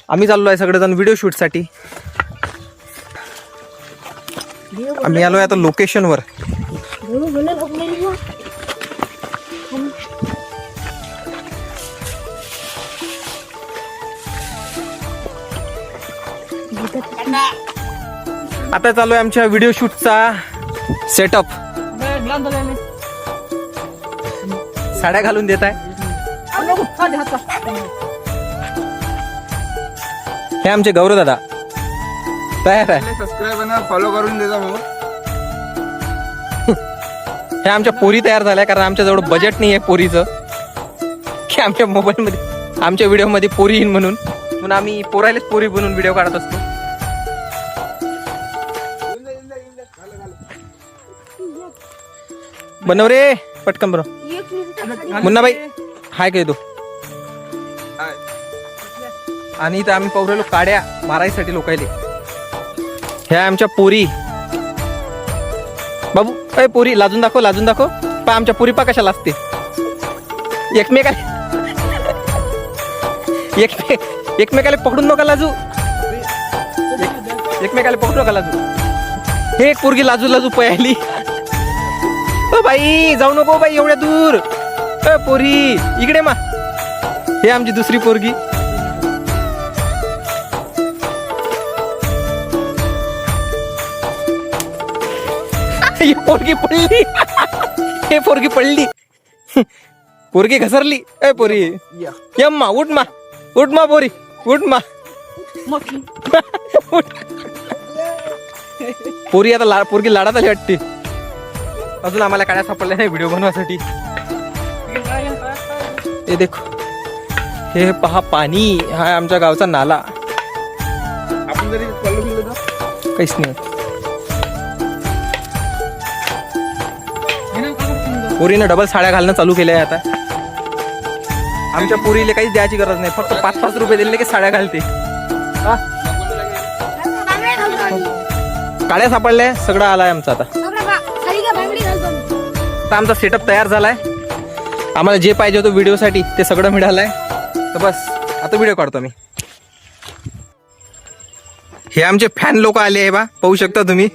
आम्ही चाललो आहे सगळेजण व्हिडिओ शूटसाठी. आम्ही आलोय आता लोकेशनवर. आता चालू आहे आमच्या व्हिडिओ शूटचा सेटअप. साड्या घालून देत आहे. हे आमचे गौरव दादा तयार आहे. सबस्क्राईब फॉलो करून देजा भाऊ. हे आमच्या पोरी तयार झाल्या कारण आमच्याजवळ बजेट नाही आहे पोरीचं की आमच्या मोबाईलमध्ये आमच्या व्हिडिओमध्ये पोरी येईन म्हणून आम्ही पोरायलाच पोरी बनवून व्हिडिओ काढत असतो. बनव रे पटकन बनव. मुन्ना भाई हाय काय तू. आणि इथं आम्ही पाहू राहिलो काड्या मारायसाठी लोकायले. ह्या आमच्या पोरी. बाबू अय पोरी लाजून दाखव लाजून दाखव. पा आमच्या पोरी पा कशा लाजते एकमेकाला पकडून नका लाजू. एकमेकाला पकडू नका लाजू. हे एक पोरगी लाजू लाजू पयाली. ओ बाई जाऊ नको बाई एवढ्या दूर. पोरी इकडे मा. हे आमची दुसरी पोरगी. पोरगी पडली. हे पोरगी पडली. पोरगी घसरली. ए पोरी यम्मा उठ मा पोरी उठ मा. पोरी आता पोरगी लाडात आली वाटते. अजून आम्हाला काड्या सापडल्या नाही व्हिडिओ बनवासाठी. हे देखो हे पहा पाणी. हा आमच्या गावचा नाला. आपण जरी फॉलो केलं तर काहीच नाही. पोरीनं डबल साड्या घालणं चालू केल्या आहे आता. आमच्या पोरीला काहीच द्यायची गरज नाही. फक्त 5-5 रुपये दिले की साड्या घालते. काड्या सापडल्या सगळं आलाय आमचा आता. आता आमचा सेटअप तयार झालाय. आम्हाला जे पाहिजे होतं व्हिडिओसाठी ते सगळं मिळालंय. तर बस आता व्हिडिओ काढतो मी. हे आमचे फॅन लोक आले आहे बा पाहू शकता तुम्ही.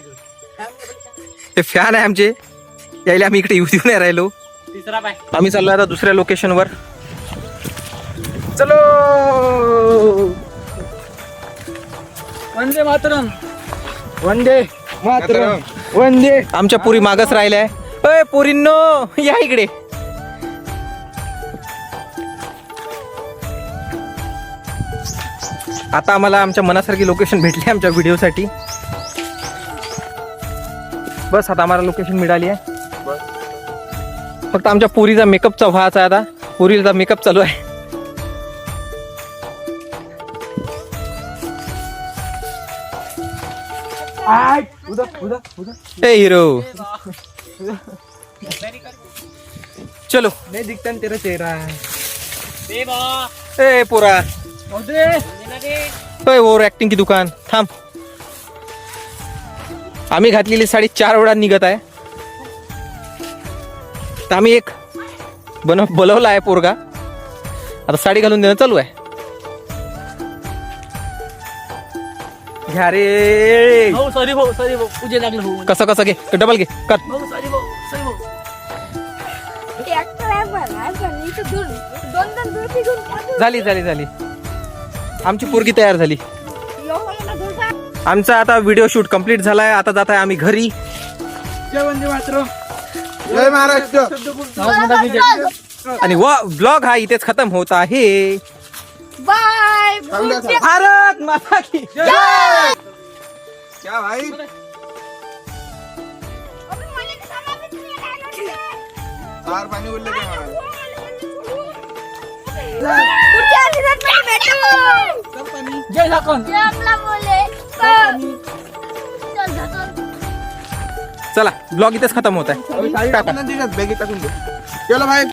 हे फॅन आहे आमचे. यायला आम्ही इकडे येऊ नाही राहिलो. आम्ही चाललो आता दुसऱ्या लोकेशनवर. चलो वंदे मातरम. वंदे मातरम. वंदे. आमच्या पोरी मागच राहिल्या. अय पोरींनो या इकडे. आता आम्हाला आमच्या मनासारखी लोकेशन भेटली आमच्या व्हिडिओसाठी. बस आता आम्हाला लोकेशन मिळाली आहे. फक्त आमच्या पोरीचा मेकअपचा व्हायचा आहे. आता पोरीचा मेकअप चालू आहे. ए हिरो चलो नहीं दिखता तेरा चेहरा. ए पोरा ओव्हर ऍक्टिंग की दुकान थांब. आम्ही घातलेली साडी 4 वेळा निघत आहे. तर आम्ही एक बोलवला आहे पोरगा. आता साडी घालून देणं चालू आहे. घ्या रे. सॉरी भाऊ तुझे लागलं भाऊ. कसं कसं घे डबल घे कर. भाऊ सॉरी भाऊ. झाली आमची पोरगी तयार झाली. आमचा आता व्हिडिओ शूट कंप्लीट झालाय. आता जात आहे आम्ही घरी. जय वंदे मातरम. जय महाराष्ट्र. आणि ब्लॉग हा इथेच खतम होत आहे. बाय. भारत माता की जय. क्या भाई बाहर पानी बोल लेते हैं. जय झाकण. चला ब्लॉग इथेच खतम होत आहे. बॅगेत टाकून दे. चलो भाई.